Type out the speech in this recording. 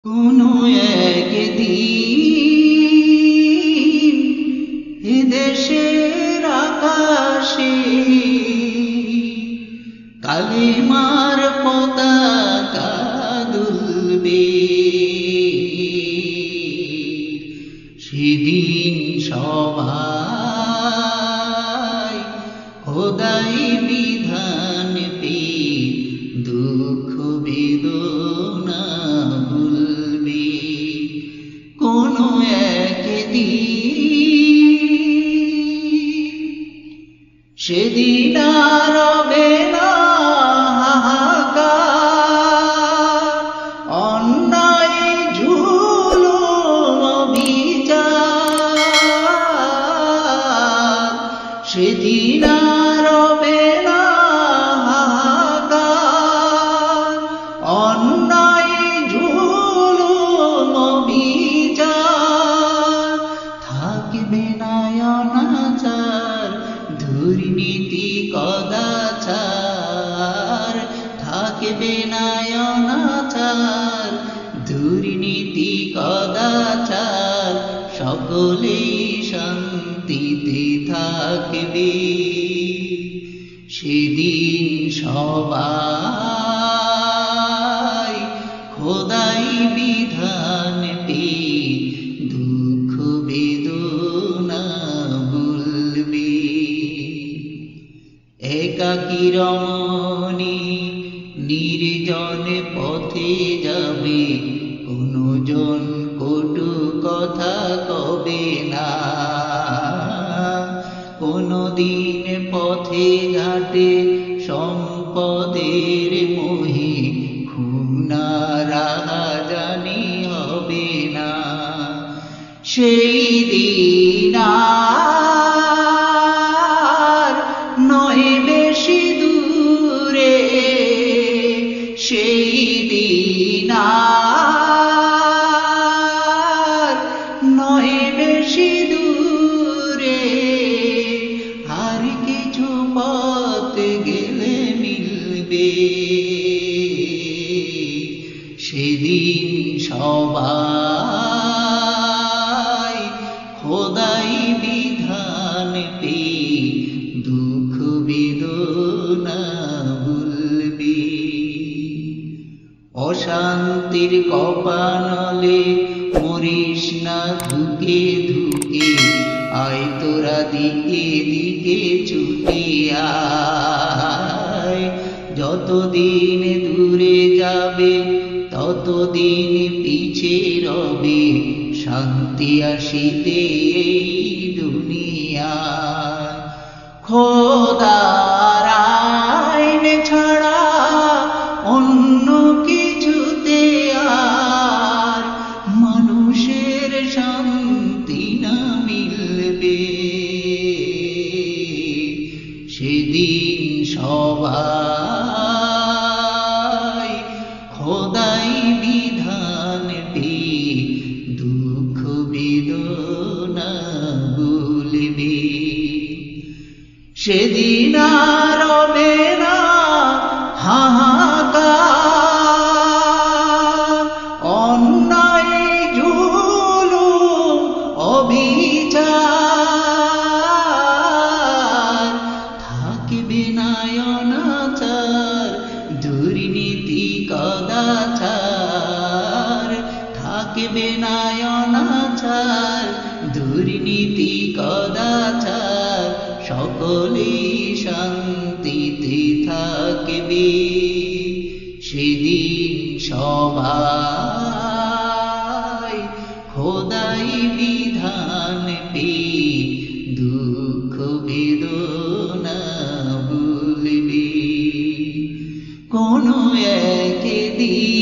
কোনো একদিন এদেশের আকাশে কালিমার পতাকা দুলবে। সেদিন সবাই খোদাই বিধান পেয়ে দুঃখ বেদনা ভুলবে। কোনো একদিন সেদিন আর হবে না হাহাকার, অন্যায় জুলুম বিচার। সেদিন আর হবে না হাহাকার, অন্যায় জুলুম বিচার। থাকবে না অনাচার, দুর্নীতি কদাচার। থাকবে না অনাচার, দুর্নীতি কদাচার। সকলেই শান্তিতে থাকবে। সেদিন সবাই খোদাই বিধান পেয়ে দুঃখ বেদনা ভুলবে। একাকী রমণী নির্জন পথে যাবে, কোনো জন কটু কথা কবে না। কোনো দিন পথে ঘাটে সম্পদের মোহে খুনা রাহাজানি হবে না। সেই দিন আর নয় বেশি দূরে, সেই দিন আর নয় বেশি দূরে। আর কিছু পথ গেলে মিলবে। সেদিন সবাই খোদাই বিধান পেয়ে দুঃখ বেদনা ভুলবে। অশান্তির কপানলে মরিস না ধুকে ধুকে, আয় তোরা দিকে দিকে ছুটে আয়। যতদিন দূরে যাবে ততদিন পিছে রবে, শান্তি আসিতে এই দুনিয়ায়। খোদার আইন ছাড়া অন্য কিছুতে আর মানুষের শান্তি না মিলবে। সেদিন সবাই খোদাই বিধান পেয়ে দুঃখ বেদনা ভুলবে। সেদিন আর হবে না হাহাকার, অন্যায় জুলুম অবিচার। থাকবে না অনাচার, দুর্নীতি কদাচার। থাকবে না অনাচার, দুর্নীতি কদাচার। সকলেই শান্তিতে থাকবে। সেদিন সবাই খোদাই বিধান পেয়ে দুঃখ বেদনা ভুলবে। কোনো একদিন